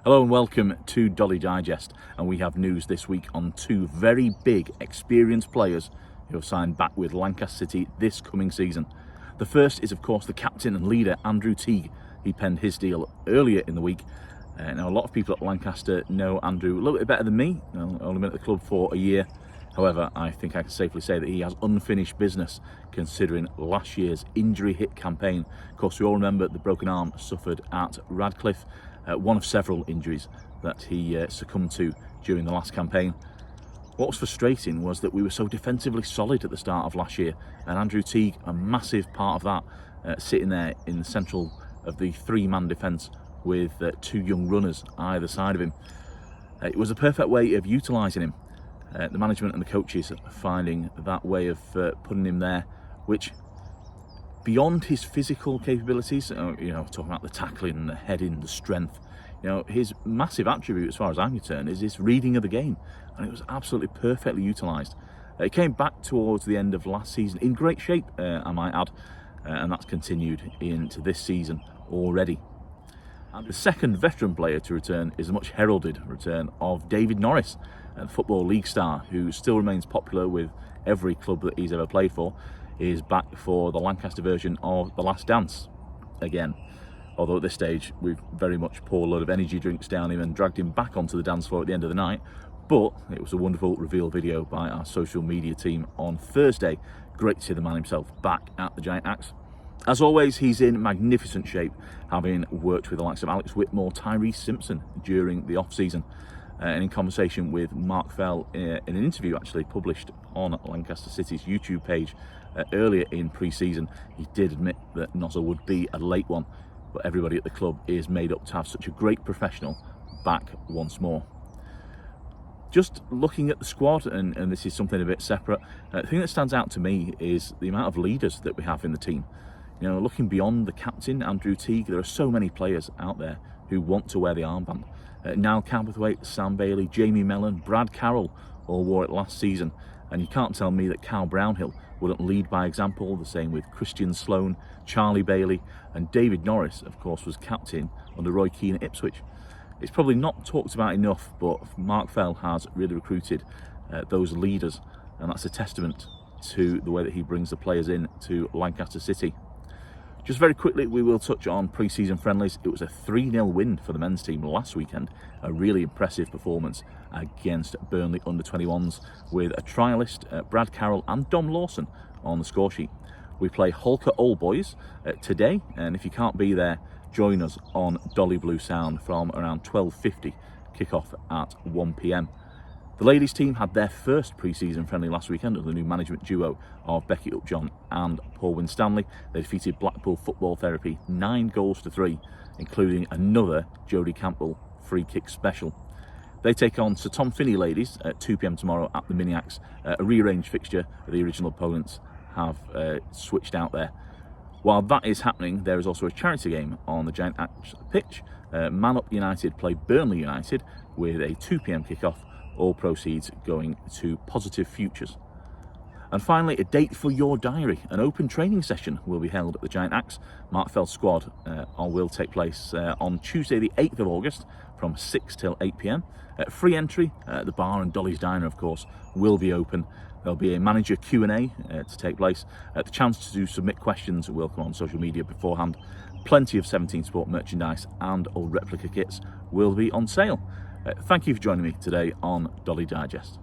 Hello and welcome to Dolly Digest, and we have news this week on two very big experienced players who have signed back with Lancaster City this coming season. The first is of course the captain and leader Andrew Teague. He penned his deal earlier in the week. Now a lot of people at Lancaster know Andrew a little bit better than me. Only been at the club for a year. However, I think I can safely say that he has unfinished business considering last year's injury hit campaign. Of course, we all remember the broken arm suffered at Radcliffe, one of several injuries that he succumbed to during the last campaign. What was frustrating was that we were so defensively solid at the start of last year, and Andrew Teague, a massive part of that, sitting there in the central of the three-man defence with two young runners either side of him. It was a perfect way of utilising him. The management and the coaches finding that way of putting him there, which beyond his physical capabilities, talking about the tackling, the heading, the strength, his massive attribute as far as I'm concerned is his reading of the game, and it was absolutely perfectly utilised. It came back towards the end of last season in great shape, I might add, and that's continued into this season already. And the second veteran player to return is a much heralded return of David Norris, the Football League star who still remains popular with every club that he's ever played for. Is back for the Lancaster version of The Last Dance again. Although at this stage we've very much poured a load of energy drinks down him and dragged him back onto the dance floor at the end of the night. But it was a wonderful reveal video by our social media team on Thursday. Great to see the man himself back at the Giant Axe. As always, he's in magnificent shape, having worked with the likes of Alex Whitmore, 𝗙𝙗𝗎𝗄𝗏 Simpson during the off-season. And in conversation with Mark Fell in an interview actually published on Lancaster City's YouTube page earlier in pre-season, he did admit that 𝗏𝘂 would be a late one, but everybody at the club is made up to have such a great professional back once more. Just looking at the squad, and this is something a bit separate, the thing that stands out to me is the amount of leaders that we have in the team. Looking beyond the captain, Andrew Teague, there are so many players out there who want to wear the armband. Now Calberthwaite, Sam Bailey, Jamie Mellon, Brad Carroll all wore it last season, and you can't tell me that Cal Brownhill wouldn't lead by example. The same with Christian Sloan, Charlie Bailey, and David Norris, of course, was captain under Roy Keane at Ipswich. It's probably not talked about enough, but Mark Fell has really recruited those leaders, and that's a testament to the way that he brings the players in to Lancaster City. Just very quickly, we will touch on pre-season friendlies. It was a 3-0 win for the men's team last weekend. A really impressive performance against Burnley under-21s with a trialist, Brad Carroll and Dom Lawson on the score sheet. We play Holker Old Boys today, and if you can't be there, join us on Dolly Blue Sound from around 12:50, kick-off at 1 p.m. The ladies team had their first pre-season friendly last weekend under the new management duo of Becky Upjohn and Paul Winstanley. They defeated Blackpool Football Therapy 9-3, including another Jodie Campbell free kick special. They take on Sir Tom Finney ladies at 2 p.m. tomorrow at the Mini Axe, a rearranged fixture. The original opponents have switched out there. While that is happening, there is also a charity game on the Giant Axe pitch. Man Up United play Burnley United with a 2 p.m. kick-off. All proceeds going to Positive Futures. And finally, a date for your diary. An open training session will be held at the Giant Axe. Mark Fell's squad will take place on Tuesday the 8th of August from 6 till 8 p.m. Free entry, the bar and Dolly's Diner of course will be open. There'll be a manager Q&A to take place. The chance to submit questions will come on social media beforehand. Plenty of 17 Sport merchandise and old replica kits will be on sale. Thank you for joining me today on Dolly Digest.